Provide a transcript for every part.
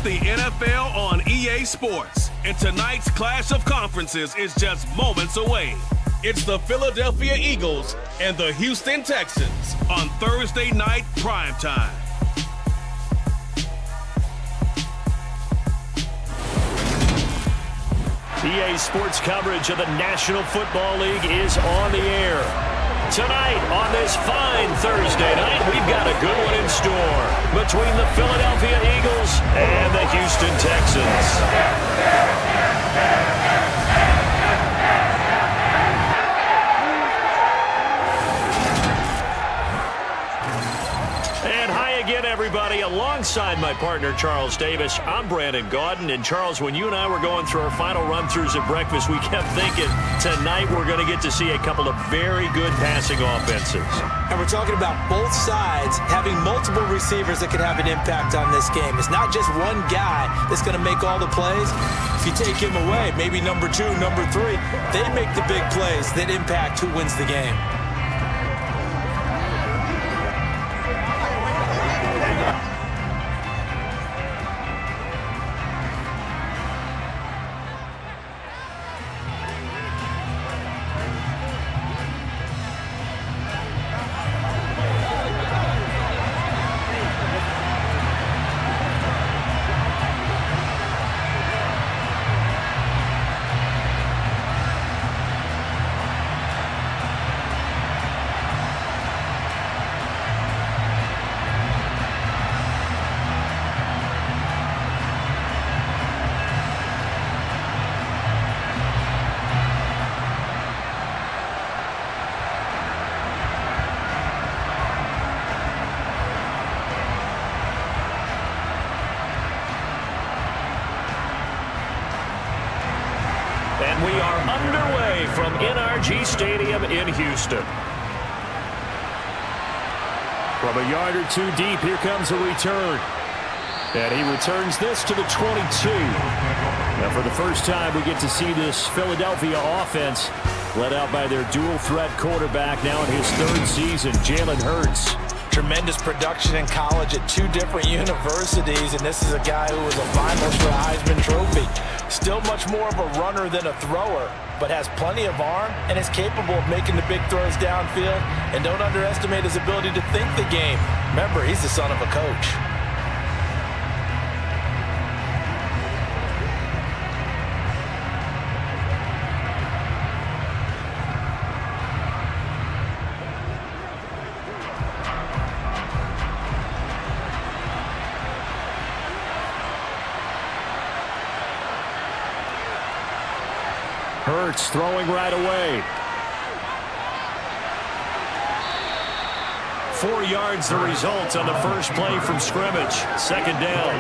It's the NFL on EA Sports, and tonight's clash of conferences is just moments away. It's the Philadelphia Eagles and the Houston Texans on Thursday night primetime. EA Sports coverage of the National Football League is on the air. Tonight, on this fine Thursday night, we've got a good one in store between the Philadelphia Eagles and the Houston Texans. And hi again, everybody. Alongside my partner, Charles Davis, I'm Brandon Gaudin. And Charles, when you and I were going through our final run-throughs at breakfast, we kept thinking tonight we're going to get to see a couple of very good passing offenses. And we're talking about both sides having multiple receivers that could have an impact on this game. It's not just one guy that's going to make all the plays. If you take him away, maybe number 2, number 3, they make the big plays that impact who wins the game. And we are underway from NRG Stadium in Houston. From a yard or two deep, here comes a return. And he returns this to the 22. Now, for the first time, we get to see this Philadelphia offense led out by their dual-threat quarterback now in his 3rd season, Jalen Hurts. Tremendous production in college at 2 different universities, and this is a guy who was a finalist for a Heisman Trophy. Still much more of a runner than a thrower, but has plenty of arm and is capable of making the big throws downfield. And don't underestimate his ability to think the game. Remember, he's the son of a coach. Hurts throwing right away. 4 yards the result on the first play from scrimmage. 2nd down.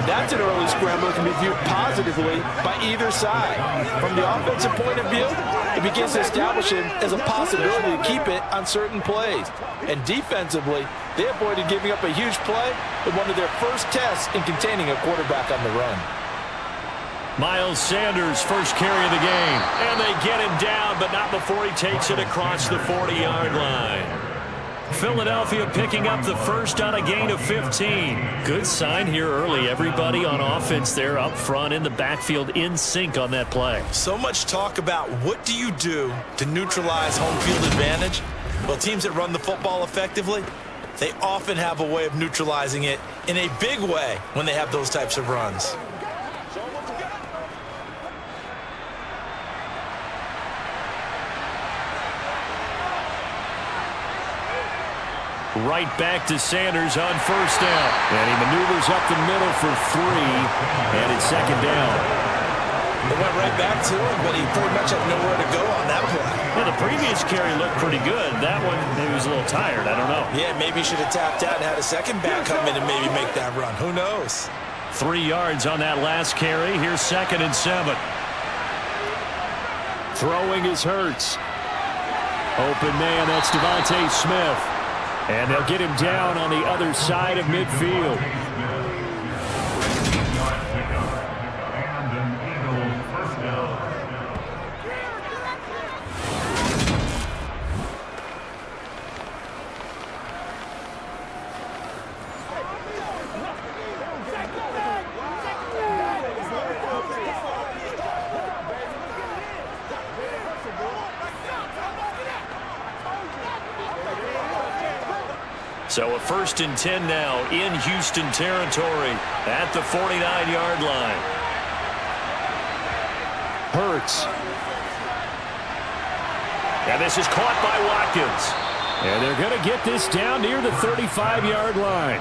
And that's an early scramble that can be viewed positively by either side. From the offensive point of view, it begins to establish him as a possibility to keep it on certain plays. And defensively, they avoided giving up a huge play in one of their first tests in containing a quarterback on the run. Miles Sanders, first carry of the game. And they get him down, but not before he takes it across the 40-yard line. Philadelphia picking up the first on a gain of 15. Good sign here early. Everybody on offense there up front in the backfield in sync on that play. So much talk about what do you do to neutralize home field advantage? Well, teams that run the football effectively, they often have a way of neutralizing it in a big way when they have those types of runs. Right back to Sanders on 1st down. And he maneuvers up the middle for 3. And it's 2nd down. They went right back to him, but he pretty much had nowhere to go on that play. Yeah, the previous carry looked pretty good. That one, maybe was a little tired. I don't know. Yeah, maybe he should have tapped out and had a second back come in and maybe make that run. Who knows? 3 yards on that last carry. Here's 2nd and 7. Throwing is Hurts. Open man, that's Devontae Smith. And they'll get him down on the other side of midfield. So a 1st and 10 now in Houston territory at the 49-yard line. Hurts. And this is caught by Watkins. And they're going to get this down near the 35-yard line.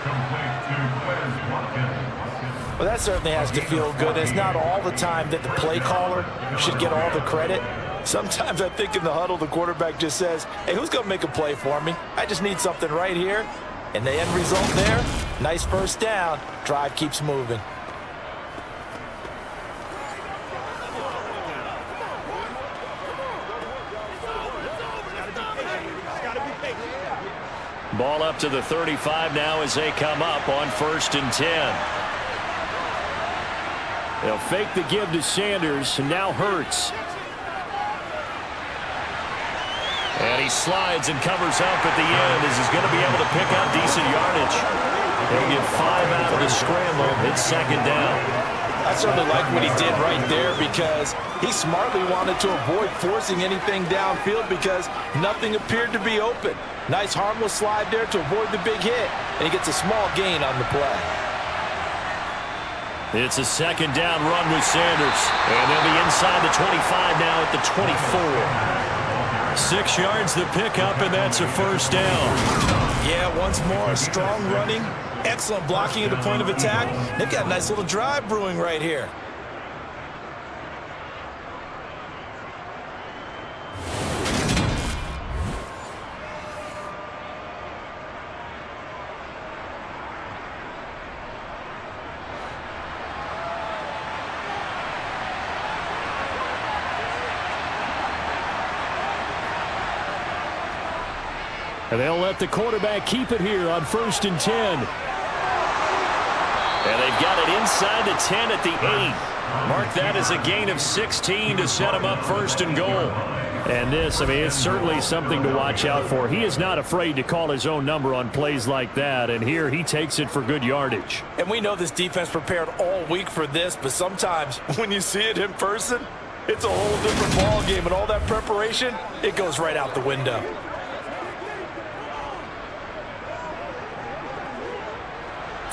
Well, that certainly has to feel good. It's not all the time that the play caller should get all the credit. Sometimes I think in the huddle, the quarterback just says, hey, who's going to make a play for me? I just need something right here. And the end result there, nice first down. Drive keeps moving. Ball up to the 35 now as they come up on 1st and 10. They'll fake the give to Sanders, and now Hurts. And he slides and covers up at the end as he's going to be able to pick up decent yardage. He'll get 5 out of the scramble. It's 2nd down. I certainly like what he did right there because he smartly wanted to avoid forcing anything downfield because nothing appeared to be open. Nice harmless slide there to avoid the big hit, and he gets a small gain on the play. It's a 2nd down run with Sanders. And they'll be inside the 25 now at the 24. 6 yards the pickup, and that's a 1st down. Yeah, once more, strong running, excellent blocking at the point of attack. They've got a nice little drive brewing right here. And they'll let the quarterback keep it here on 1st and 10. And they've got it inside the 10 at the 8. Mark that as a gain of 16 to set him up 1st and goal. And this, I mean, it's certainly something to watch out for. He is not afraid to call his own number on plays like that. And here he takes it for good yardage. And we know this defense prepared all week for this, but sometimes when you see it in person, it's a whole different ball game. And all that preparation, it goes right out the window.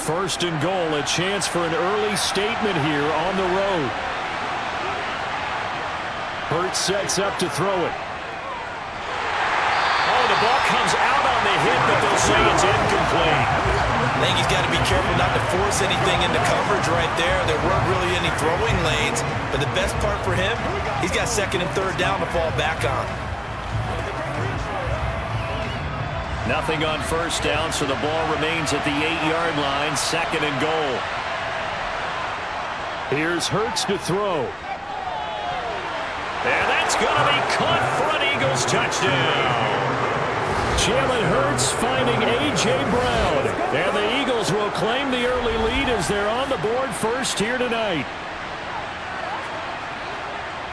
1st and goal, a chance for an early statement here on the road. Hurts sets up to throw it. Oh, the ball comes out on the hit, but they'll say it's incomplete. I think he's got to be careful not to force anything into coverage right there. There weren't really any throwing lanes, but the best part for him, he's got 2nd and 3rd down to fall back on. Nothing on 1st down, so the ball remains at the 8-yard line, 2nd and goal. Here's Hurts to throw. And that's going to be caught for an Eagles touchdown. Jalen Hurts finding A.J. Brown. And the Eagles will claim the early lead as they're on the board first here tonight.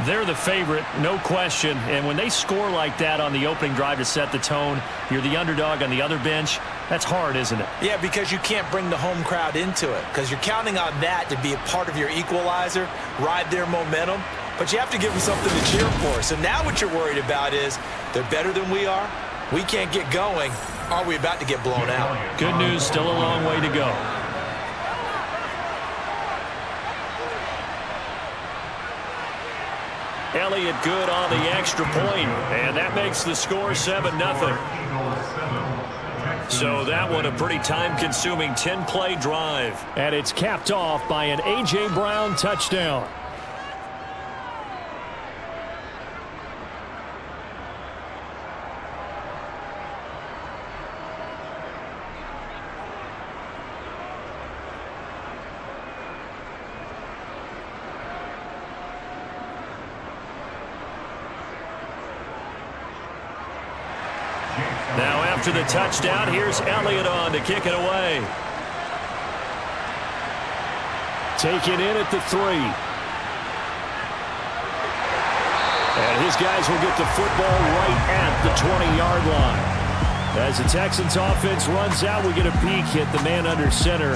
They're the favorite, no question. And when they score like that on the opening drive to set the tone, you're the underdog on the other bench. That's hard, isn't it? Yeah, because you can't bring the home crowd into it because you're counting on that to be a part of your equalizer, ride their momentum. But you have to give them something to cheer for. So now what you're worried about is they're better than we are. We can't get going. Are we about to get blown out? Good news, still a long way to go. Elliott good on the extra point, and that makes the score 7-0. So that one a pretty time-consuming 10-play drive. And it's capped off by an A.J. Brown touchdown. Now after the touchdown, here's Elliott on to kick it away. Taken in at the 3. And his guys will get the football right at the 20-yard line. As the Texans offense runs out, we get a peek at the man under center.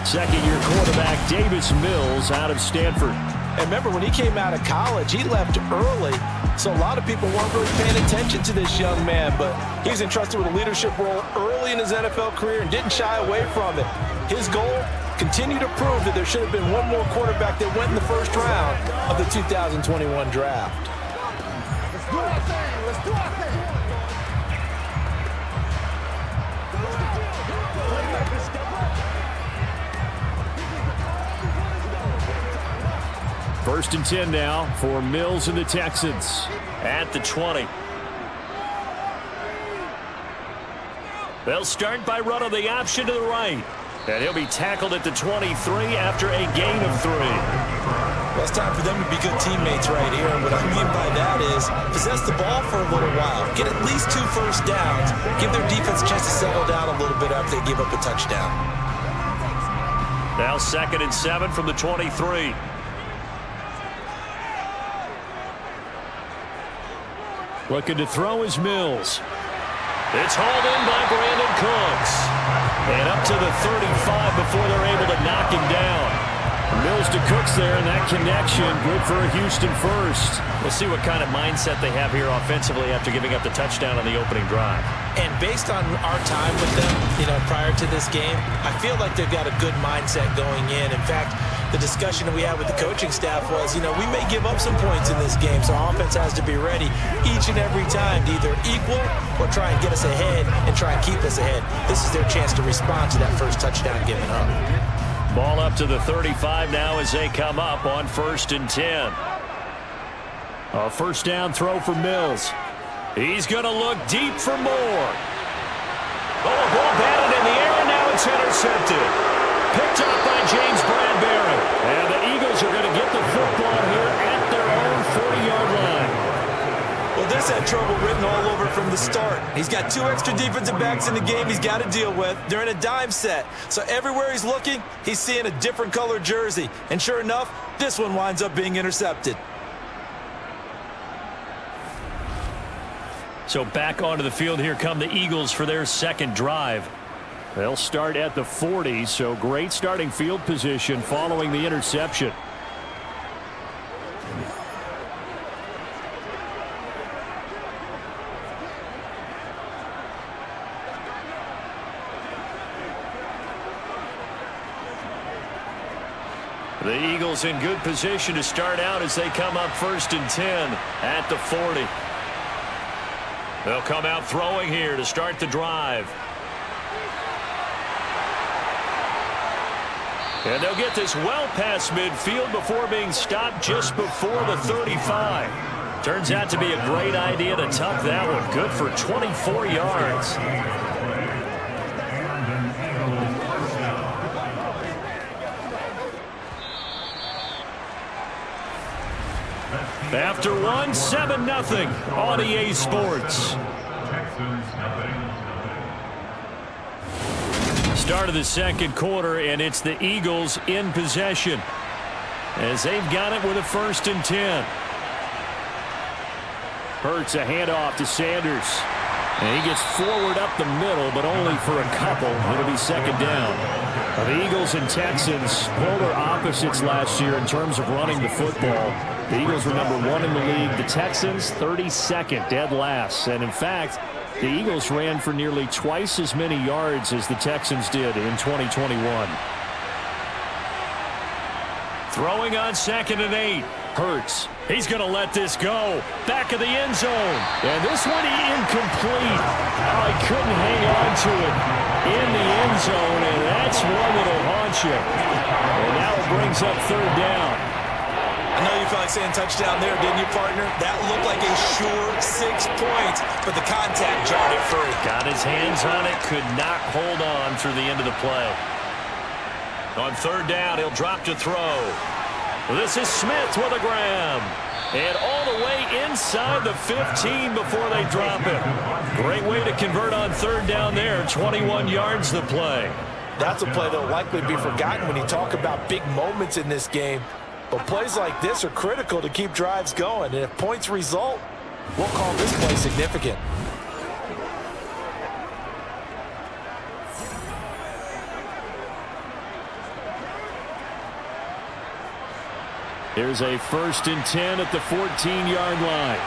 Second-year quarterback Davis Mills out of Stanford. And remember, when he came out of college, he left early So a lot of people weren't really paying attention to this young man, but he's entrusted with a leadership role early in his NFL career and didn't shy away from it. His goal, continue to prove that there should have been one more quarterback that went in the first round of the 2021 draft. Let's do our thing. Let's do our thing. 1st and 10 now for Mills and the Texans at the 20. They'll start by running the option to the right. And he'll be tackled at the 23 after a gain of 3. Well, it's time for them to be good teammates right here. And what I mean by that is possess the ball for a little while. Get at least 2 first downs. Give their defense a chance to settle down a little bit after they give up a touchdown. Now 2nd and 7 from the 23. Looking to throw is Mills. It's hauled in by Brandon Cooks. And up to the 35 before they're able to knock him down. Mills to Cooks there, and that connection good for a Houston first. We'll see what kind of mindset they have here offensively after giving up the touchdown on the opening drive. And based on our time with them, prior to this game, I feel like they've got a good mindset going in. In fact, the discussion that we had with the coaching staff was, we may give up some points in this game, so our offense has to be ready each and every time to either equal or try and get us ahead and try and keep us ahead. This is their chance to respond to that first touchdown given up. Ball up to the 35 now as they come up on 1st and 10. A first down throw for Mills. He's going to look deep for more. Oh, ball batted in the air, and now it's intercepted. Picked up by James Bradbury. And the Eagles are going to get the football here at their own 40-yard line. Well, this had trouble written all over from the start. He's got 2 extra defensive backs in the game he's got to deal with. They're in a dime set. So everywhere he's looking, he's seeing a different color jersey. And sure enough, this one winds up being intercepted. So back onto the field, here come the Eagles for their second drive. They'll start at the 40, so great starting field position following the interception. The Eagles in good position to start out as they come up 1st and 10 at the 40. They'll come out throwing here to start the drive. And they'll get this well past midfield before being stopped just before the 35. Turns out to be a great idea to tuck that one. Good for 24 yards. After one, 7-0 on EA Sports. Start of the second quarter, and it's the Eagles in possession as they've got it with a 1st and 10. Hurts a handoff to Sanders. And he gets forward up the middle, but only for a couple. It'll be 2nd down. The Eagles and Texans, polar opposites last year in terms of running the football. The Eagles were number 1 in the league. The Texans, 32nd, dead last. And in fact, the Eagles ran for nearly twice as many yards as the Texans did in 2021. Throwing on 2nd and 8. Hurts. He's going to let this go. Back of the end zone. And this one incomplete. Oh, he couldn't hang on to it in the end zone, and that's one that'll haunt you. And now it brings up 3rd down. I know you felt like saying touchdown there, didn't you, partner? That looked like a sure 6 points, but the contact jarred it free. Got his hands on it, could not hold on through the end of the play. On 3rd down, he'll drop to throw. This is Smith with a grab. And all the way inside the 15 before they drop it. Great way to convert on 3rd down there. 21 yards the play. That's a play that will likely be forgotten when you talk about big moments in this game. But plays like this are critical to keep drives going. And if points result, we'll call this play significant. Here's a 1st and 10 at the 14-yard line.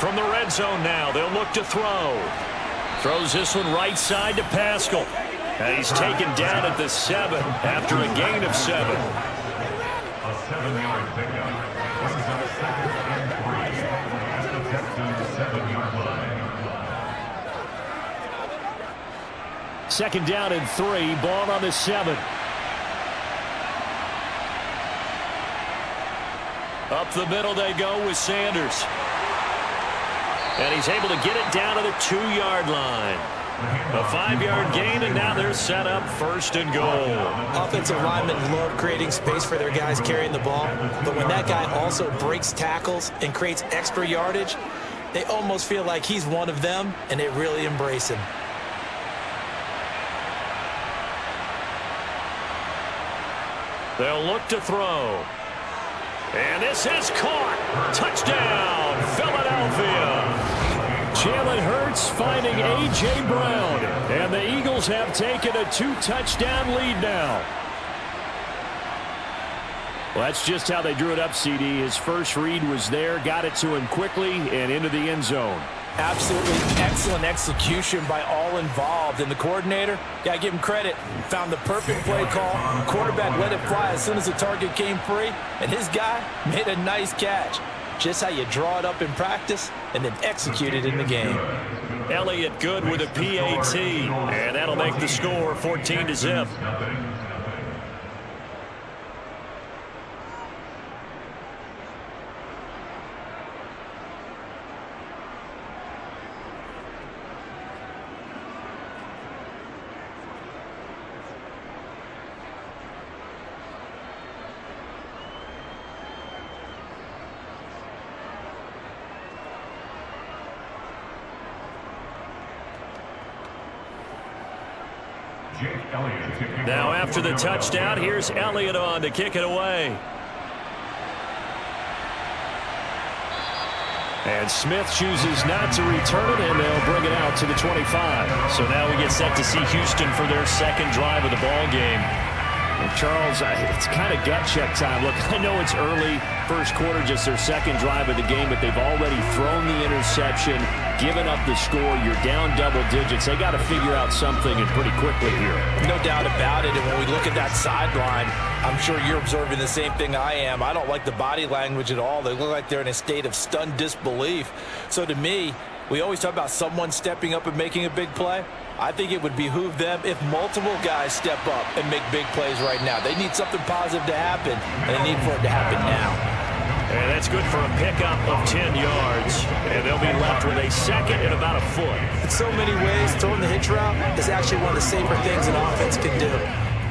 From the red zone now, they'll look to throw. Throws this one right side to Pascal. And he's taken down at the 7 after a gain of 7. A 7-yard pickup. This is our second and 3 at the Texans 7-yard line. Second down and 3, ball on the 7. Up the middle they go with Sanders. And he's able to get it down to the 2-yard line. A 5-yard gain, and now they're set up 1st and goal. Offensive linemen love creating space for their guys carrying the ball, but when that guy also breaks tackles and creates extra yardage, they almost feel like he's one of them, and they really embrace him. They'll look to throw. And this is caught. Touchdown, Philadelphia. Jalen Hurts finding A.J. Brown. And the Eagles have taken a 2-touchdown lead now. Well, that's just how they drew it up, CD. His first read was there, got it to him quickly, and into the end zone. Absolutely excellent execution by all involved. And the coordinator, got to give him credit, found the perfect play call. Quarterback let it fly as soon as the target came free. And his guy made a nice catch. Just how you draw it up in practice and then execute it in the game. Elliott good with a PAT. And that'll make the score 14-0. Now after the touchdown, here's Elliott on to kick it away. And Smith chooses not to return it, and they'll bring it out to the 25. So now we get set to see Houston for their second drive of the ball game. And Charles, it's kind of gut check time. Look, I know it's early, first quarter, just their second drive of the game, but they've already thrown the interception, given up the score. You're down double digits. They got to figure out something, and pretty quickly here. No doubt about it. And when we look at that sideline, I'm sure you're observing the same thing I am. I don't like the body language at all. They look like they're in a state of stunned disbelief. So to me, we always talk about someone stepping up and making a big play. I think it would behoove them if multiple guys step up and make big plays right now. They need something positive to happen, and they need for it to happen now. And that's good for a pickup of 10 yards. And they'll be left with a second and about a foot. In so many ways, throwing the hitch route is actually one of the safer things an offense can do.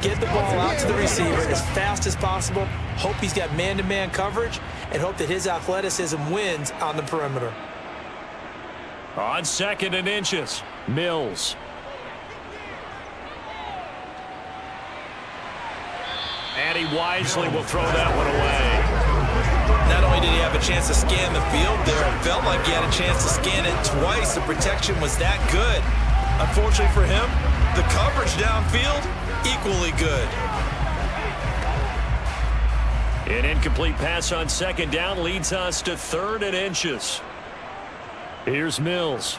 Get the ball out to the receiver as fast as possible, hope he's got man-to-man coverage, and hope that his athleticism wins on the perimeter. On 2nd and inches, Mills. And he wisely will throw that one away. Not only did he have a chance to scan the field there, it felt like he had a chance to scan it twice. The protection was that good. Unfortunately for him, the coverage downfield, equally good. An incomplete pass on 2nd down leads us to 3rd and inches. Here's Mills.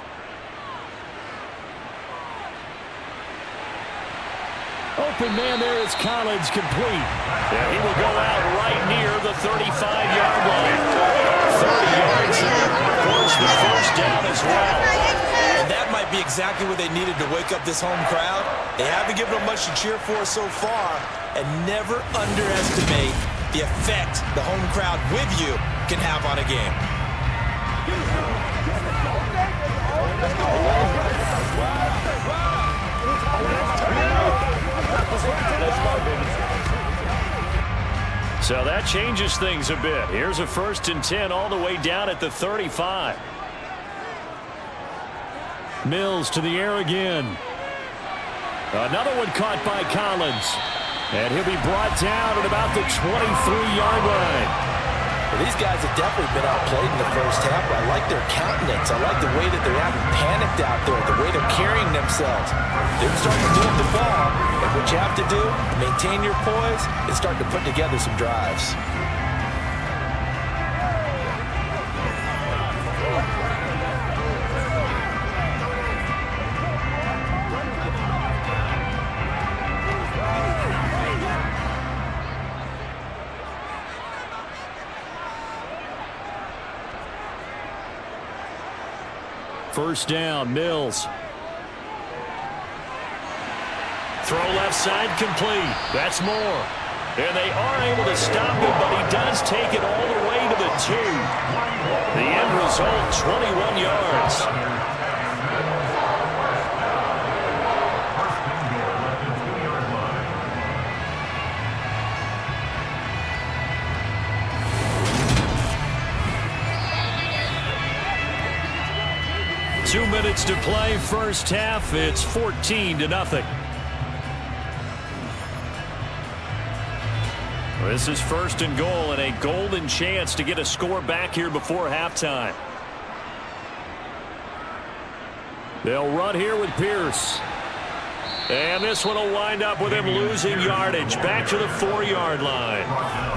Open man there is Collins, complete. And he will go out right near the 35-yard line. 30 yards there. Of course, the first down as well. And that might be exactly what they needed to wake up this home crowd. They haven't given them much to cheer for so far. And never underestimate the effect the home crowd with you can have on a game. So that changes things a bit. Here's a 1st and 10 all the way down at the 35. Mills to the air again. Another one caught by Collins. And he'll be brought down at about the 23-yard line. Well, these guys have definitely been outplayed in the first half, but I like their countenance. I like the way that they haven't panicked out there, the way they're carrying themselves. They're starting to move the ball, and what you have to do, maintain your poise, and start to put together some drives. First down, Mills. Throw left side complete. That's more. And they are able to stop him, but he does take it all the way to the 2. The end result, 21 yards. 2 minutes to play, first half. It's 14-0. This is first and goal and a golden chance to get a score back here before halftime. They'll run here with Pierce. And this one will wind up with him losing yardage back to the 4-yard line.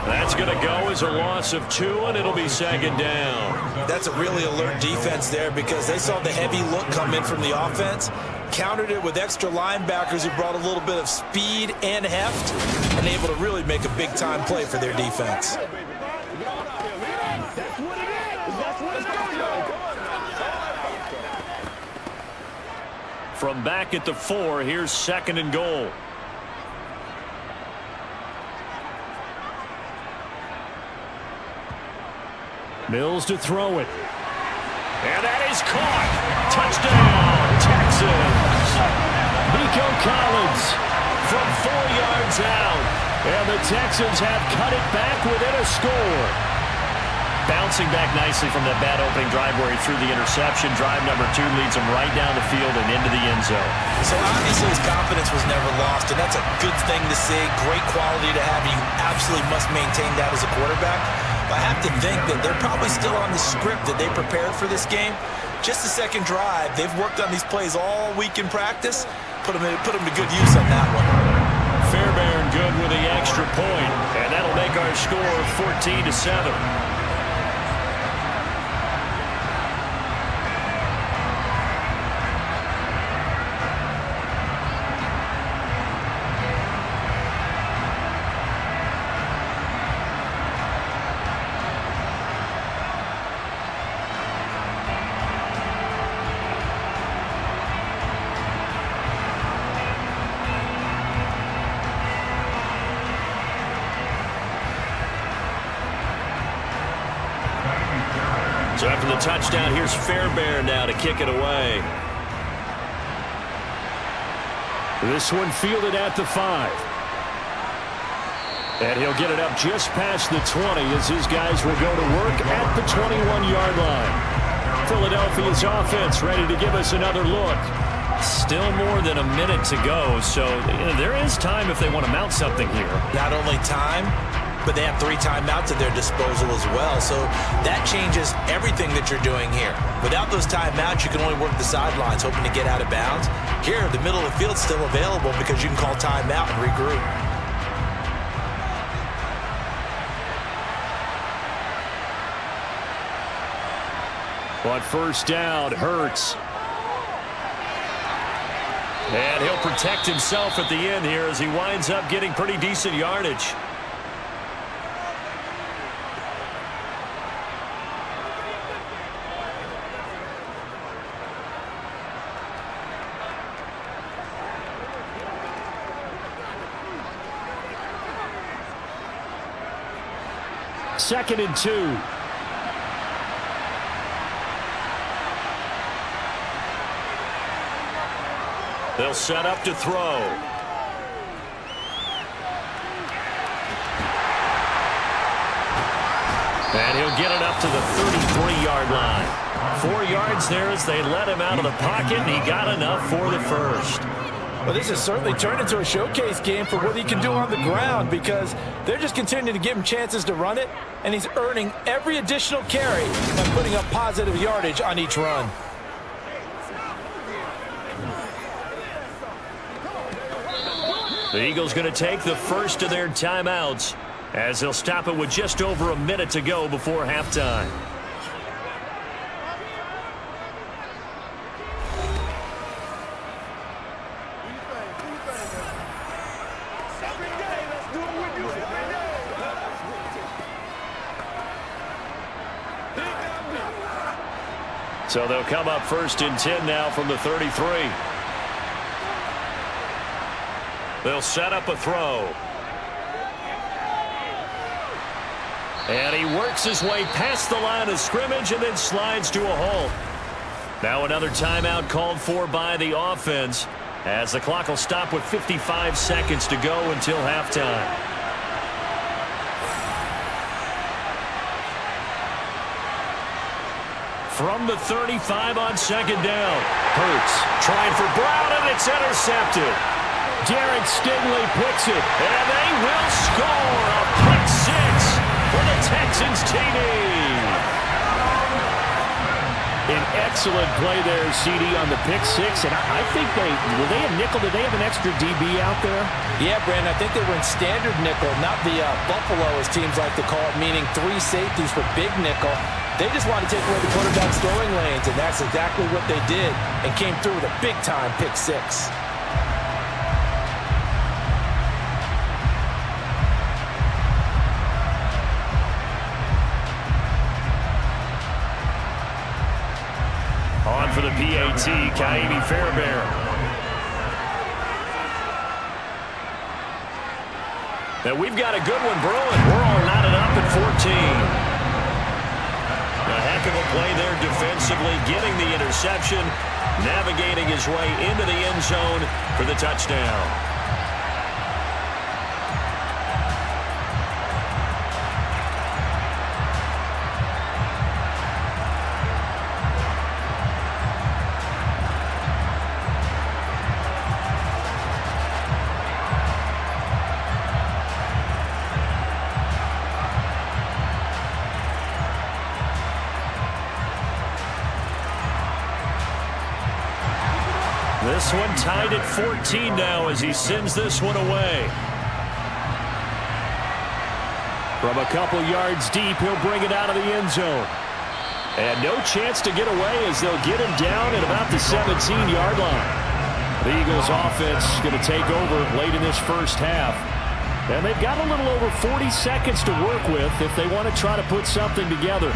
That's going to go as a loss of 2, and it'll be second down. That's a really alert defense there because they saw the heavy look come in from the offense, countered it with extra linebackers who brought a little bit of speed and heft, and able to really make a big-time play for their defense. From back at the 4, here's second and goal. Mills to throw it. And that is caught. Touchdown, Texans. Nico Collins from 4 yards out. And the Texans have cut it back within a score. Bouncing back nicely from that bad opening drive where he threw the interception. Drive number 2 leads him right down the field and into the end zone. So obviously his confidence was never lost, and that's a good thing to see. Great quality to have. You absolutely must maintain that as a quarterback. But I have to think that they're probably still on the script that they prepared for this game. Just the second drive. They've worked on these plays all week in practice. Put them to good use on that one. Fairbairn good with the extra point, and that'll make our score 14-7. So after the touchdown, here's Fairbairn now to kick it away. This one fielded at the 5. And he'll get it up just past the 20 as his guys will go to work at the 21-yard line. Philadelphia's offense ready to give us another look. Still more than a minute to go, so there is time if they want to mount something here. Not only time, but they have 3 timeouts at their disposal as well. So that changes everything that you're doing here. Without those timeouts, you can only work the sidelines, hoping to get out of bounds. Here, the middle of the field's still available because you can call timeout and regroup. But first down, Hurts. And he'll protect himself at the end here as he winds up getting pretty decent yardage. Second and 2. They'll set up to throw. And he'll get it up to the 33-yard line. 4 yards there as they let him out of the pocket, and he got enough for the first. Well, this has certainly turned into a showcase game for what he can do on the ground because they're just continuing to give him chances to run it, and he's earning every additional carry by putting up positive yardage on each run. The Eagles going to take the first of their timeouts as they'll stop it with just over a minute to go before halftime. So they'll come up 1st and 10 now from the 33. They'll set up a throw. And he works his way past the line of scrimmage and then slides to a halt. Now another timeout called for by the offense, as the clock will stop with 55 seconds to go until halftime. From the 35 on 2nd down. Hurts trying for Brown, and it's intercepted. Derek Stingley picks it, and they will score a pick six for the Texans TD. An excellent play there, CD, on the pick six. And I think were they a nickel? Did they have an extra DB out there? Yeah, Brandon, I think they were in standard nickel, not the Buffalo, as teams like to call it, meaning 3 safeties for big nickel. They just wanted to take away the quarterback's throwing lanes, and that's exactly what they did, and came through with a big-time pick six. On for the PAT, Kaimi Fairbairn. Now we've got a good one brewing. We're all knotted up at 14. A heck of a play there defensively, getting the interception, navigating his way into the end zone for the touchdown. This one tied at 14 now as he sends this one away. From a couple yards deep, he'll bring it out of the end zone. And no chance to get away as they'll get him down at about the 17-yard line. The Eagles offense going to take over late in this first half. And they've got a little over 40 seconds to work with if they want to try to put something together.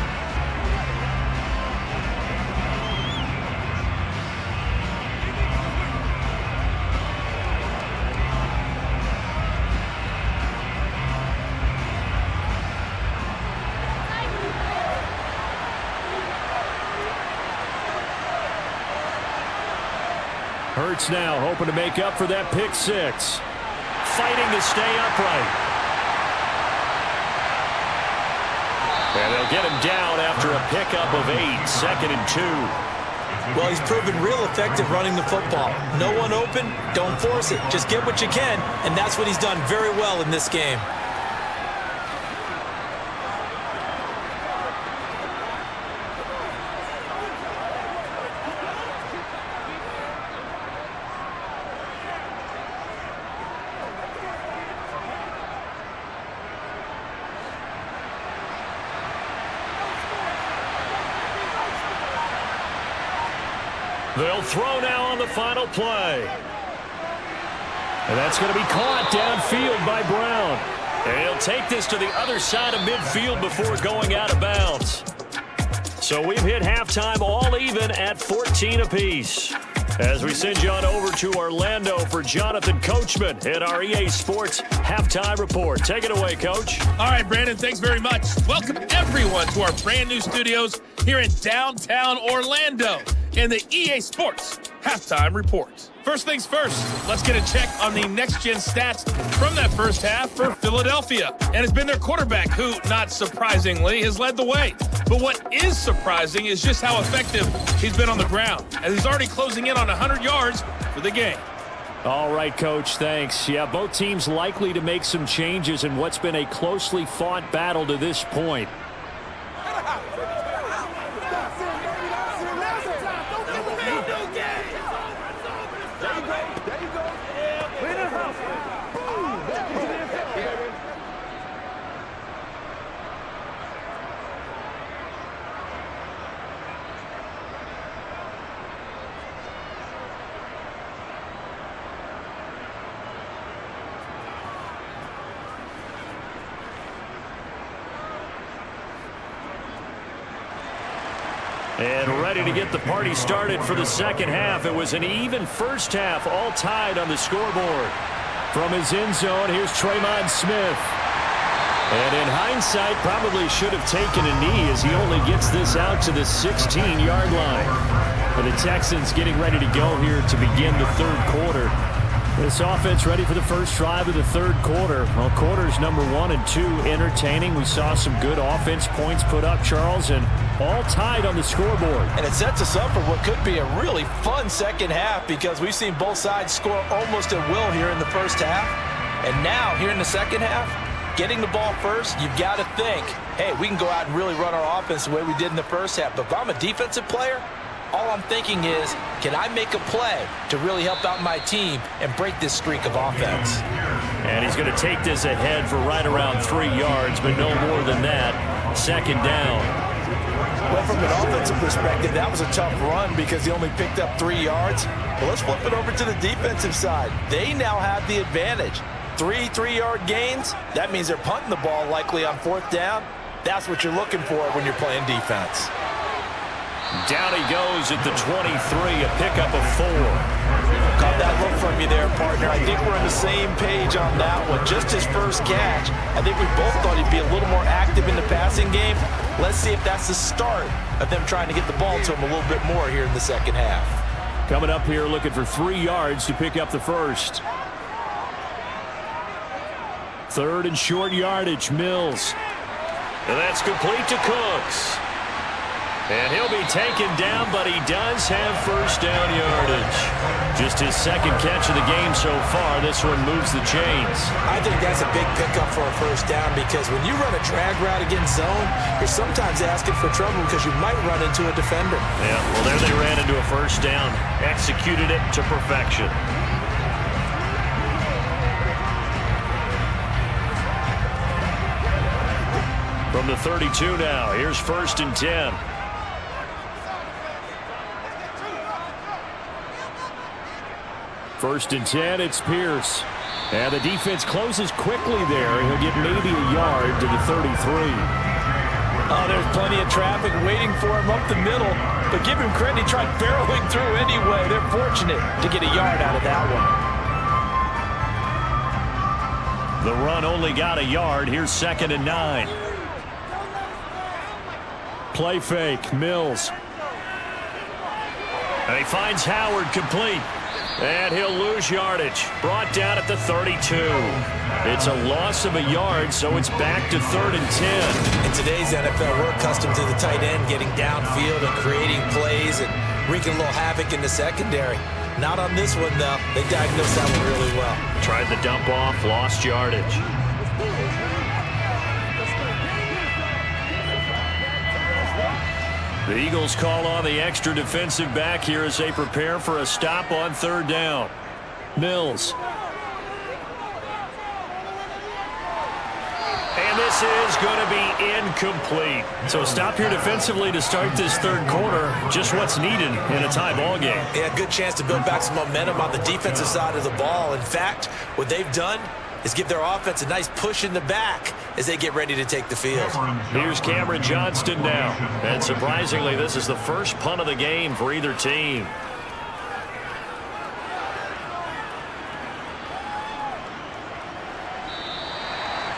Hurts now hoping to make up for that pick six. Fighting to stay upright. And they'll get him down after a pickup of 8, 2nd and 2. Well, he's proven real effective running the football. No one open, don't force it. Just get what you can, and that's what he's done very well in this game. They'll throw now on the final play. And that's going to be caught downfield by Brown. And he'll take this to the other side of midfield before going out of bounds. So we've hit halftime all even at 14 apiece. As we send you on over to Orlando for Jonathan Coachman at our EA Sports Halftime Report. Take it away, Coach. All right, Brandon, thanks very much. Welcome, everyone, to our brand-new studios here in downtown Orlando in the EA Sports Halftime Report. First things first, let's get a check on the next-gen stats from that first half for Philadelphia. And it's been their quarterback who, not surprisingly, has led the way. But what is surprising is just how effective he's been on the ground, as he's already closing in on 100 yards for the game. All right, Coach, thanks. Yeah, both teams likely to make some changes in what's been a closely fought battle to this point. And ready to get the party started for the second half. It was an even first half, all tied on the scoreboard. From his end zone, here's Tremon Smith. And in hindsight, probably should have taken a knee as he only gets this out to the 16-yard line. For the Texans getting ready to go here to begin the third quarter. This offense ready for the first drive of the third quarter. Well, quarters number 1 and 2 entertaining. We saw some good offense points put up, Charles, and all tied on the scoreboard. And it sets us up for what could be a really fun second half because we've seen both sides score almost at will here in the first half. And now, here in the second half, getting the ball first, you've got to think, hey, we can go out and really run our offense the way we did in the first half. But if I'm a defensive player, all I'm thinking is, can I make a play to really help out my team and break this streak of offense? And he's going to take this ahead for right around 3 yards, but no more than that. Second down. Well, from an offensive perspective, that was a tough run because he only picked up 3 yards. But let's flip it over to the defensive side. They now have the advantage. 3 3-yard gains, that means they're punting the ball likely on 4th down. That's what you're looking for when you're playing defense. Down he goes at the 23, a pickup of 4. Caught that look from you there, partner. I think we're on the same page on that one. Just his first catch. I think we both thought he'd be a little more active in the passing game. Let's see if that's the start of them trying to get the ball to him a little bit more here in the second half. Coming up here looking for 3 yards to pick up the first. Third and short yardage, Mills. And that's complete to Cooks. And he'll be taken down, but he does have first down yardage. Just his second catch of the game so far. This one moves the chains. I think that's a big pickup for a first down because when you run a drag route against zone, you're sometimes asking for trouble because you might run into a defender. Yeah, well, there they ran into a first down. Executed it to perfection. From the 32 now, here's 1st and 10. First and 10, it's Pierce. And the defense closes quickly there. He'll get maybe a yard to the 33. Oh, there's plenty of traffic waiting for him up the middle. But give him credit, he tried barreling through anyway. They're fortunate to get a yard out of that one. The run only got a yard. Here's 2nd and 9. Play fake, Mills. And he finds Howard complete. And he'll lose yardage. Brought down at the 32. It's a loss of a yard, so it's back to 3rd and 10. In today's NFL, we're accustomed to the tight end getting downfield and creating plays and wreaking a little havoc in the secondary. Not on this one, though. They diagnosed that one really well. Tried the dump off, lost yardage. The Eagles call on the extra defensive back here as they prepare for a stop on 3rd down. Mills. And this is going to be incomplete. So stop here defensively to start this third quarter. Just what's needed in a tie ball game. Yeah, good chance to build back some momentum on the defensive side of the ball. In fact, what they've done is give their offense a nice push in the back as they get ready to take the field. Here's Cameron Johnston now. And surprisingly, this is the first punt of the game for either team.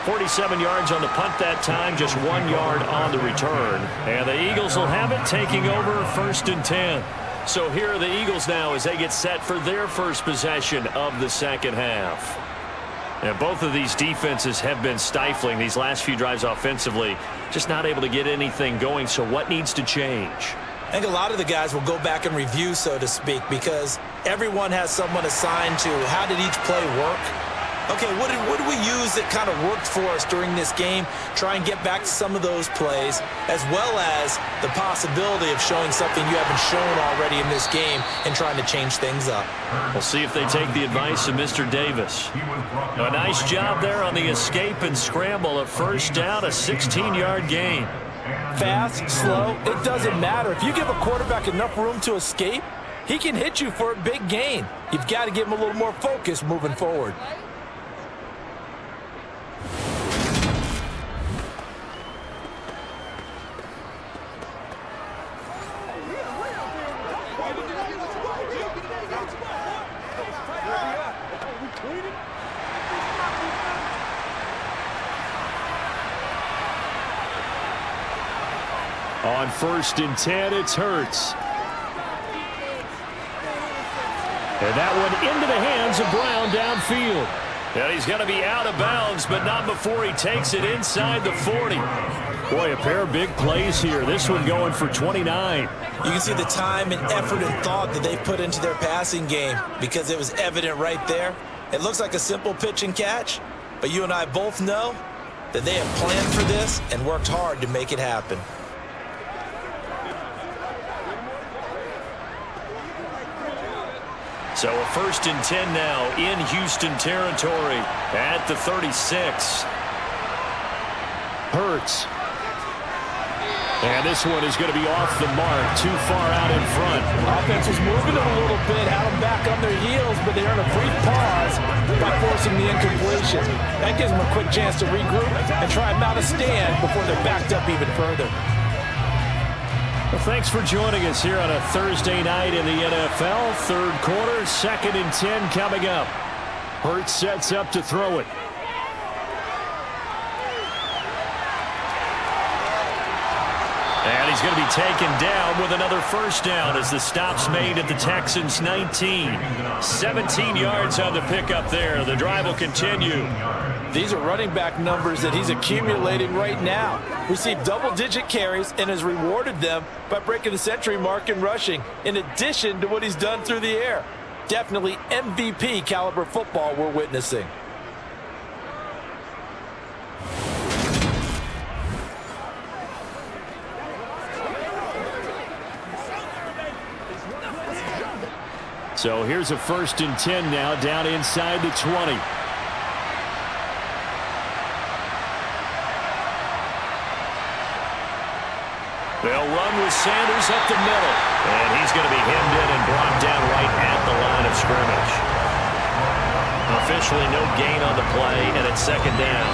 .47 yards on the punt that time, just 1 yard on the return. And the Eagles will have it, taking over 1st and 10. So here are the Eagles now as they get set for their first possession of the second half. And both of these defenses have been stifling these last few drives offensively. Just not able to get anything going. So what needs to change? I think a lot of the guys will go back and review, so to speak, because everyone has someone assigned to how did each play work. Okay, what did we use that kind of worked for us during this game? Try and get back to some of those plays, as well as the possibility of showing something you haven't shown already in this game and trying to change things up. We'll see if they take the advice of Mr. Davis. A nice job there on the escape and scramble. A first down, a 16-yard gain. Fast, slow, it doesn't matter. If you give a quarterback enough room to escape, he can hit you for a big gain. You've got to give him a little more focus moving forward. On 1st and 10, it's Hurts. And that one into the hands of Brown downfield. And he's going to be out of bounds, but not before he takes it inside the 40. Boy, a pair of big plays here. This one going for 29. You can see the time and effort and thought that they put into their passing game because it was evident right there. It looks like a simple pitch and catch, but you and I both know that they have planned for this and worked hard to make it happen. So a 1st and 10 now in Houston territory at the 36. Hurts. And this one is going to be off the mark, too far out in front. Offense was moving them a little bit, had them back on their heels, but they earned a brief pause by forcing the incompletion. That gives them a quick chance to regroup and try and mount a stand before they're backed up even further. Well, thanks for joining us here on a Thursday night in the NFL. 3rd quarter, 2nd and 10 coming up. Hurts sets up to throw it. And he's going to be taken down with another 1st down as the stop's made at the Texans' 19. 17 yards on the pickup there. The drive will continue. These are running back numbers that he's accumulating right now. Received double-digit carries and has rewarded them by breaking the century mark in rushing, in addition to what he's done through the air. Definitely MVP caliber football we're witnessing. So here's a 1st and 10 now down inside the 20. They'll run with Sanders up the middle. And he's going to be hemmed in and brought down right at the line of scrimmage. Officially no gain on the play, and it's 2nd down.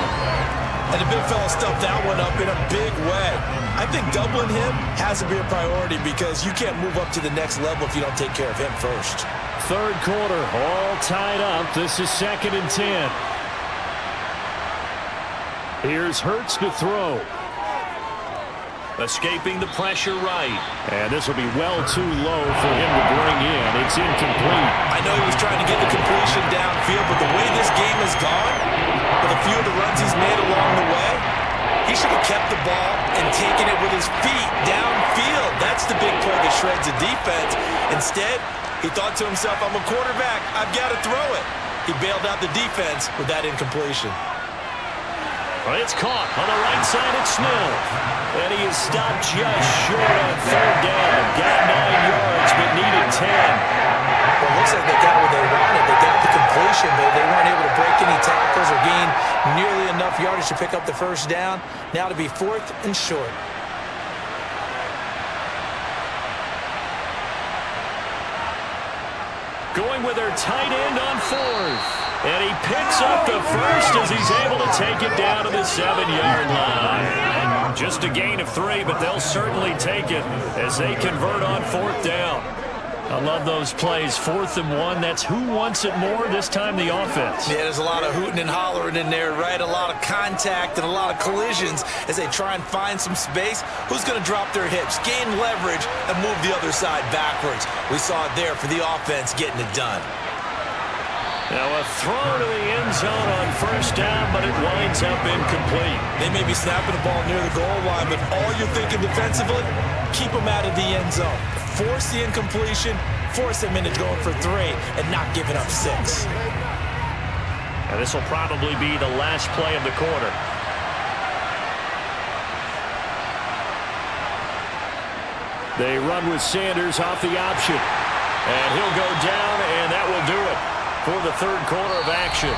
And the big fella stuffed that one up in a big way. I think doubling him has to be a priority because you can't move up to the next level if you don't take care of him first. 3rd quarter, all tied up. This is 2nd and 10. Here's Hurts to throw. Escaping the pressure right. And this will be well too low for him to bring in. It's incomplete. I know he was trying to get the completion downfield, but the way this game has gone, with a few of the runs he's made along the way, he should have kept the ball and taken it with his feet downfield. That's the big play that shreds a defense. Instead, he thought to himself, I'm a quarterback, I've got to throw it. He bailed out the defense with that incompletion. It's caught on the right side at Smith. And he is stopped just short on 3rd down. Got 9 yards, but needed 10. Well, it looks like they got what they wanted. They got the completion, but they weren't able to break any tackles or gain nearly enough yardage to pick up the 1st down. Now to be 4th and short. Going with their tight end on 4th. And he picks up the 1st as he's able to take it down to the 7-yard line. Just a gain of 3, but they'll certainly take it as they convert on 4th down. I love those plays. 4th and 1. That's who wants it more, this time the offense. Yeah, there's a lot of hooting and hollering in there, right? A lot of contact and a lot of collisions as they try and find some space. Who's going to drop their hips, gain leverage, and move the other side backwards? We saw it there for the offense getting it done. Now a throw to the end zone on 1st down, but it winds up incomplete. They may be snapping the ball near the goal line, but all you're thinking defensively, keep them out of the end zone. Force the incompletion, force them into going for 3, and not giving up 6. And this will probably be the last play of the quarter. They run with Sanders off the option. And he'll go down, and that will do it for the 3rd quarter of action.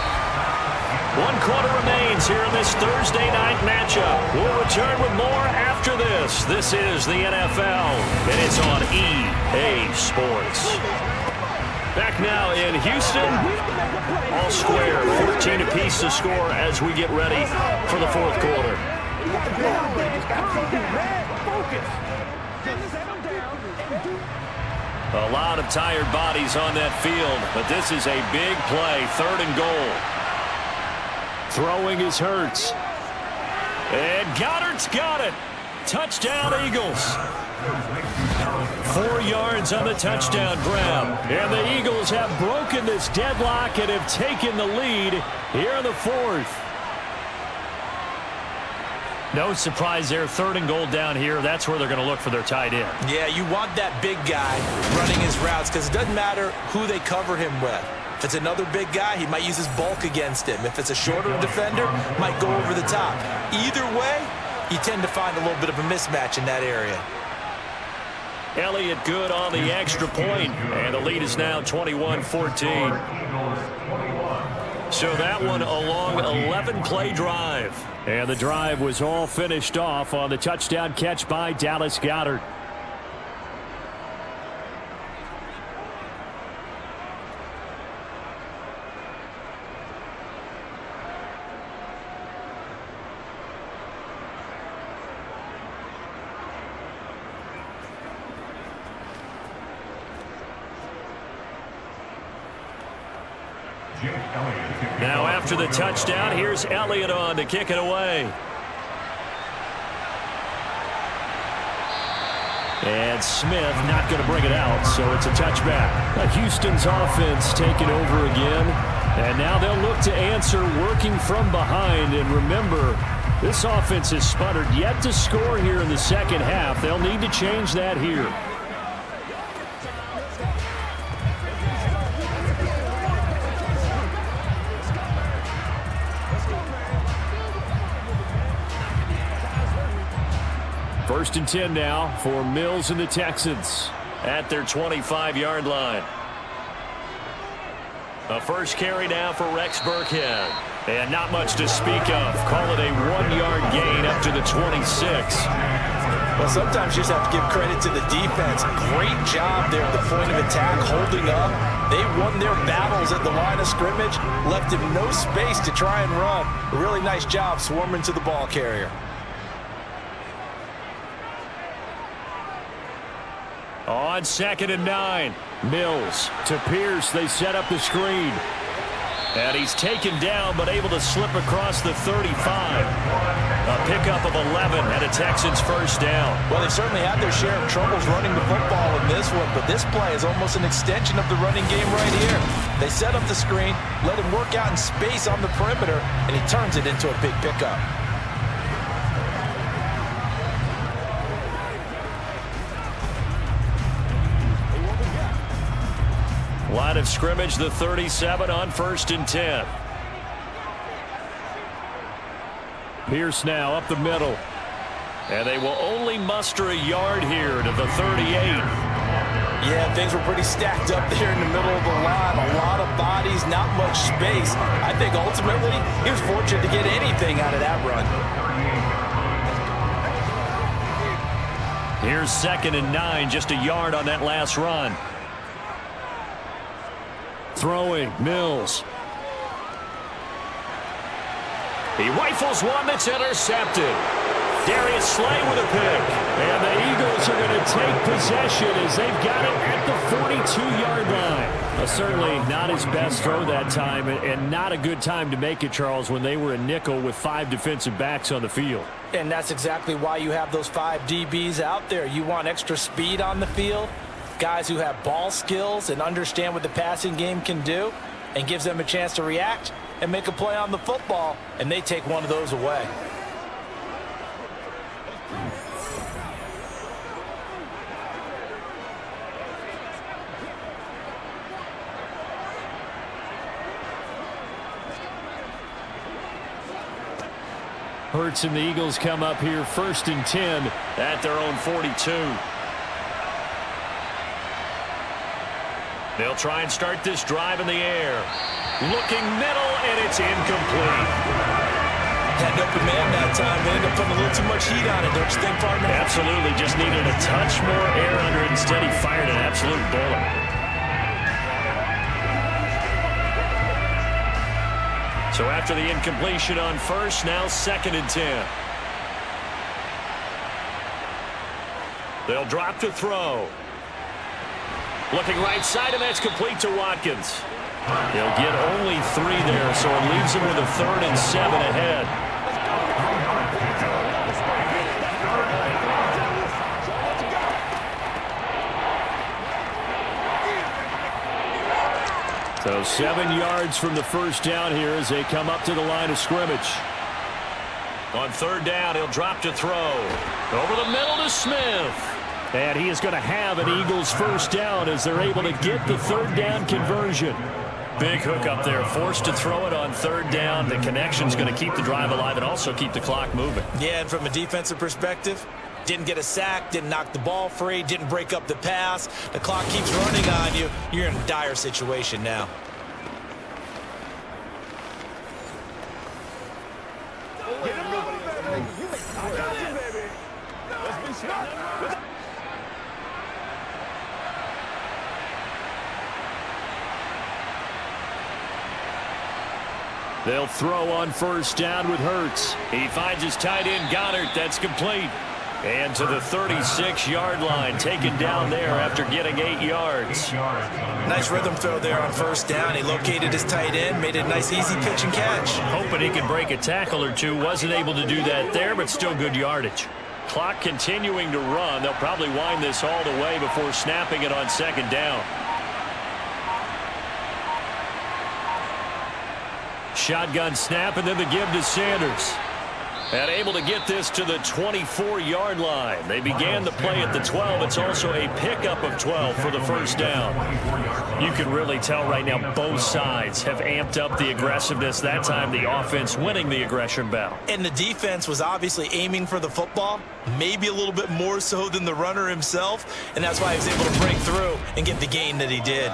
1 quarter remains here in this Thursday night matchup. We'll return with more after this. This is the NFL, and it's on EA Sports. Back now in Houston, all square, 14 apiece to score as we get ready for the 4th quarter. A lot of tired bodies on that field, but this is a big play, 3rd and goal. Throwing is Hurts. And Goddard's got it. Touchdown, Eagles. 4 yards on the touchdown grab. And the Eagles have broken this deadlock and have taken the lead here in the 4th. No surprise there. 3rd and goal down here. That's where they're going to look for their tight end. Yeah, you want that big guy running his routes because it doesn't matter who they cover him with. If it's another big guy, he might use his bulk against him. If it's a shorter defender, might go over the top. Either way, you tend to find a little bit of a mismatch in that area. Elliott good on the extra point, and the lead is now 21-14. So that one a long 11-play drive. And the drive was all finished off on the touchdown catch by Dallas Goedert. Now after the touchdown, here's Elliott on to kick it away. And Smith not going to bring it out, so it's a touchback. Houston's offense taking over again. And now they'll look to answer working from behind. And remember, this offense has sputtered yet to score here in the second half. They'll need to change that here. First and 10 now for Mills and the Texans at their 25-yard line. A first carry now for Rex Burkhead. And not much to speak of. Call it a 1-yard gain up to the 26. Well, sometimes you just have to give credit to the defense. Great job there at the point of attack, holding up. They won their battles at the line of scrimmage, left him no space to try and run. A really nice job swarming to the ball carrier. On 2nd and 9, Mills to Pierce. They set up the screen. And he's taken down but able to slip across the 35. A pickup of 11 and a Texans first down. Well, they certainly had their share of troubles running the football in this one, but this play is almost an extension of the running game right here. They set up the screen, let him work out in space on the perimeter, and he turns it into a big pickup. Line of scrimmage, the 37 on 1st and 10. Pierce now up the middle. And they will only muster a yard here to the 38. Yeah, things were pretty stacked up there in the middle of the line. A lot of bodies, not much space. I think ultimately he was fortunate to get anything out of that run. Here's 2nd and 9, just a yard on that last run. Throwing, Mills. He rifles one that's intercepted. Darius Slay with a pick. And the Eagles are going to take possession as they've got it at the 42-yard line. Certainly not his best throw that time, and not a good time to make it, Charles, when they were a nickel with 5 defensive backs on the field. And that's exactly why you have those 5 DBs out there. You want extra speed on the field. Guys who have ball skills and understand what the passing game can do, and gives them a chance to react and make a play on the football, and they take one of those away. Hurts and the Eagles come up here 1st and 10 at their own 42. They'll try and start this drive in the air. Looking middle, and it's incomplete. Had an open man that time. They ended up putting a little too much heat on it, don't you think, partner? Absolutely. Just needed a touch more air under it. Instead, he fired an absolute bullet. So after the incompletion on first, now 2nd and 10. They'll drop to throw. Looking right side, and that's complete to Watkins. He'll get only 3 there, so it leaves him with a 3rd and 7 ahead. So 7 yards from the first down here as they come up to the line of scrimmage. On third down, he'll drop to throw. Over the middle to Smith. And he is going to have an Eagles first down as they're able to get the third down conversion. Big hook up there, forced to throw it on third down. The connection's going to keep the drive alive and also keep the clock moving. Yeah, and from a defensive perspective, didn't get a sack, didn't knock the ball free, didn't break up the pass. The clock keeps running on you. You're in a dire situation now. They'll throw on first down with Hurts. He finds his tight end, Goddard. That's complete. And to the 36-yard line, taken down there after getting 8 yards. Nice rhythm throw there on first down. He located his tight end, made it a nice, easy pitch and catch. Hoping he could break a tackle or two. Wasn't able to do that there, but still good yardage. Clock continuing to run. They'll probably wind this all the way before snapping it on second down. Shotgun snap, and then the give to Sanders. And able to get this to the 24-yard line. They began the play at the 12. It's also a pickup of 12 for the first down. You can really tell right now both sides have amped up the aggressiveness. That time the offense winning the aggression battle. And the defense was obviously aiming for the football, maybe a little bit more so than the runner himself. And that's why he was able to break through and get the gain that he did.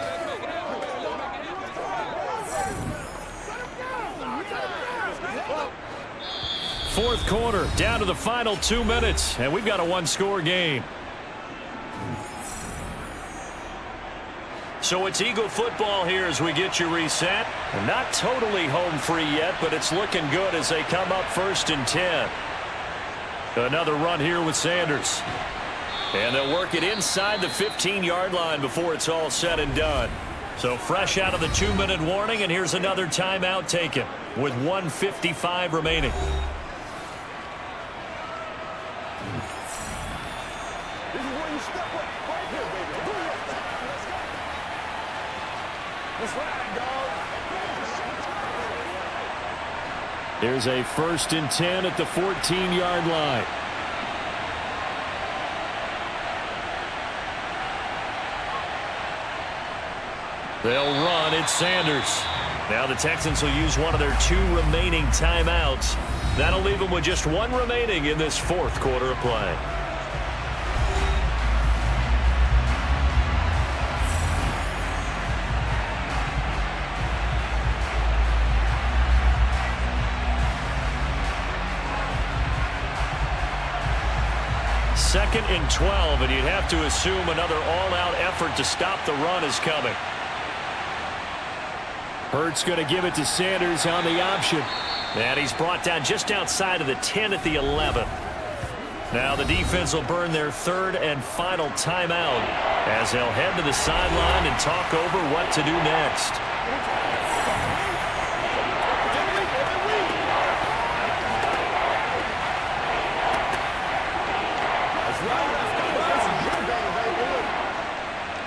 Fourth quarter, down to the final 2 minutes, and we've got a one-score game. So it's Eagle football here as we get you reset. Not totally home free yet, but it's looking good as they come up 1st and 10. Another run here with Sanders. And they'll work it inside the 15-yard line before it's all said and done. So fresh out of the 2-minute warning, and here's another timeout taken with 1:55 remaining. Here's a 1st and 10 at the 14-yard line. They'll run. It's Sanders. Now the Texans will use one of their 2 remaining timeouts. That'll leave them with just 1 remaining in this 4th quarter of play. Second and 12, and you'd have to assume another all-out effort to stop the run is coming. Hurts going to give it to Sanders on the option. And he's brought down just outside of the 10 at the 11. Now the defense will burn their 3rd and final timeout as they'll head to the sideline and talk over what to do next.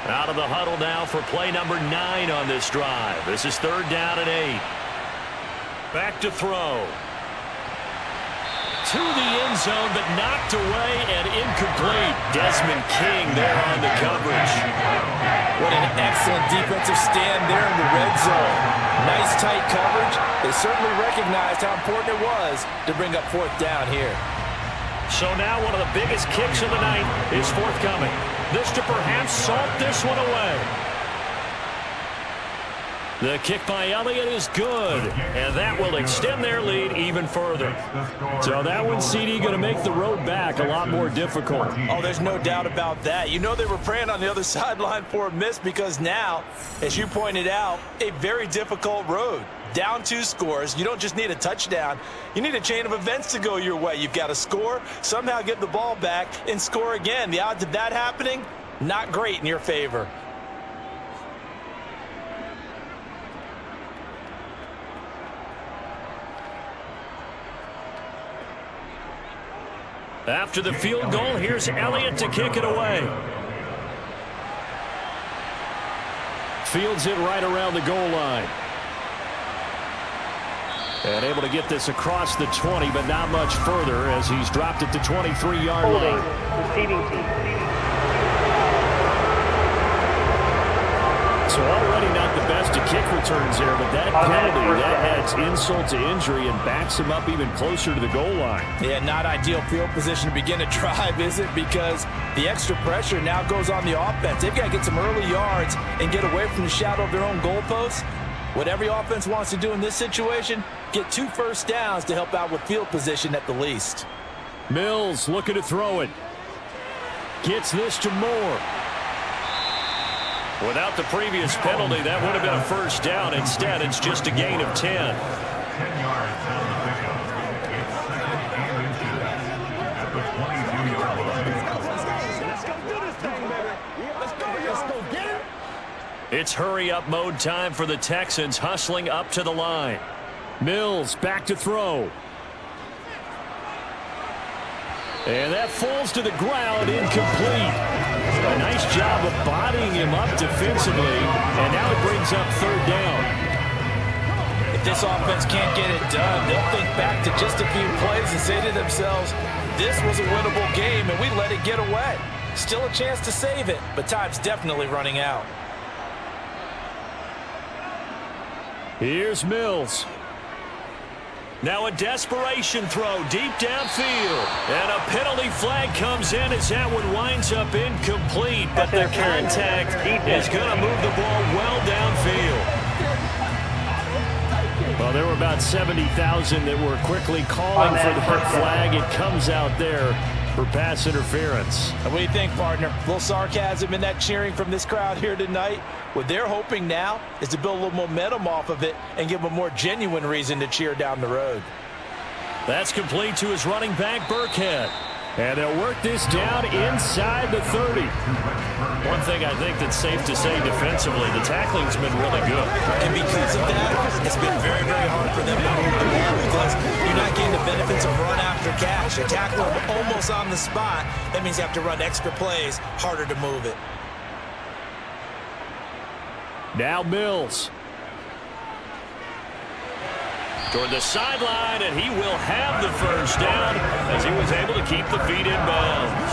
Out of the huddle now for play number 9 on this drive. This is 3rd down and 8. Back to throw. To the end zone, but knocked away and incomplete. Desmond King there on the coverage. What an excellent defensive stand there in the red zone. Nice tight coverage. They certainly recognized how important it was to bring up 4th down here. So now one of the biggest kicks of the night is forthcoming. This to perhaps salt this one away. The kick by Elliott is good, and that will extend their lead even further. So that one, CD, going to make the road back a lot more difficult. Oh, there's no doubt about that. You know they were praying on the other sideline for a miss because now, as you pointed out, a very difficult road. Down 2 scores. You don't just need a touchdown. You need a chain of events to go your way. You've got to score, somehow get the ball back, and score again. The odds of that happening, not great in your favor. After the field goal, here's Elliott to kick it away. Fields it right around the goal line. And able to get this across the 20, but not much further as he's dropped it to 23-yard line. Receiving team. So already not the best to kick returns there, but that penalty, that adds insult to injury and backs him up even closer to the goal line. Yeah, not ideal field position to begin a drive, is it? Because the extra pressure now goes on the offense. They've got to get some early yards and get away from the shadow of their own goalposts. What every offense wants to do in this situation, get 2 first downs to help out with field position at the least. Mills looking to throw it. Gets this to Moore. Without the previous penalty, that would have been a first down. Instead, it's just a gain of 10. 10 yards on the pickup. It's second and inches at the 22-yard line. Let's go do this thing, baby. Let's go get it. It's hurry-up mode time for the Texans, hustling up to the line. Mills back to throw. And that falls to the ground, incomplete. A nice job of bodying him up defensively, and now it brings up third down. If this offense can't get it done, they'll think back to just a few plays and say to themselves, this was a winnable game, and we let it get away. Still a chance to save it, but time's definitely running out. Here's Mills. Now a desperation throw deep downfield. And a penalty flag comes in as that one winds up incomplete. But the contact is going to move the ball well downfield. Well, there were about 70,000 that were quickly calling for the flag. It comes out there for pass interference. And what do you think, partner? A little sarcasm in that cheering from this crowd here tonight. What they're hoping now is to build a little momentum off of it and give them a more genuine reason to cheer down the road. That's complete to his running back, Burkhead. And they'll work this down inside the 30. One thing I think that's safe to say defensively, the tackling's been really good. And because of that, it's been very, very hard for them to move the ball because you're not getting the benefits of run after catch. You tackle them almost on the spot. That means you have to run extra plays, harder to move it. Now Mills. Toward the sideline, and he will have the first down as he was able to keep the feet in bounds.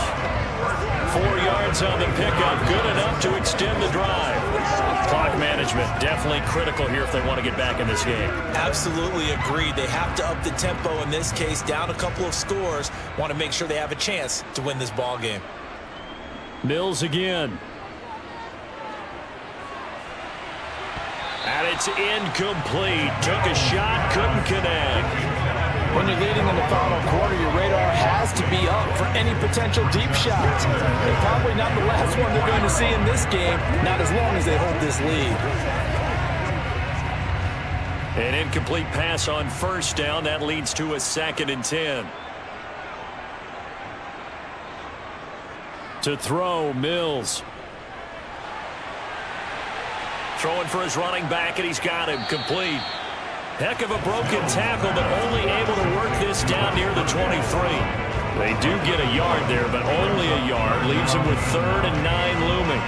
4 yards on the pickup, good enough to extend the drive. Clock management definitely critical here if they want to get back in this game. Absolutely agreed. They have to up the tempo in this case, down a couple of scores. Want to make sure they have a chance to win this ball game. Mills again. And it's incomplete. Took a shot, couldn't connect. When you're leading in the final quarter, your radar has to be up for any potential deep shots. And probably not the last one they're going to see in this game, not as long as they hold this lead. An incomplete pass on first down. That leads to a 2nd and 10. To throw, Mills. Throwing for his running back, and he's got him complete. Heck of a broken tackle, but only able to work this down near the 23. They do get a yard there, but only a yard. Leaves him with 3rd and 9 looming.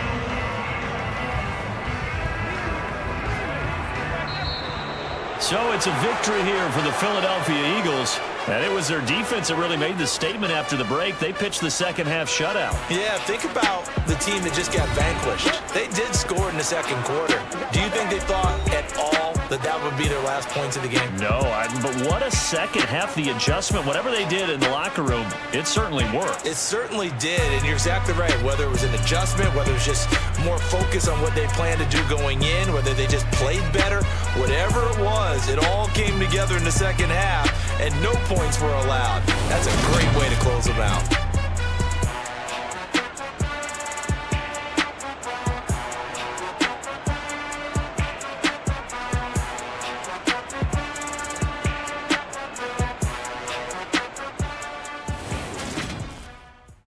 So it's a victory here for the Philadelphia Eagles. And it was their defense that really made the statement after the break. They pitched the second half shutout. Yeah, think about the team that just got vanquished. They did score in the second quarter. Do you think they thought at all that that would be their last points of the game? No, but what a second half. The adjustment, whatever they did in the locker room, it certainly worked. It certainly did, and you're exactly right. Whether it was an adjustment, whether it was just more focus on what they planned to do going in, whether they just played better, whatever it was, it all came together in the second half, and no points were allowed. That's a great way to close them out.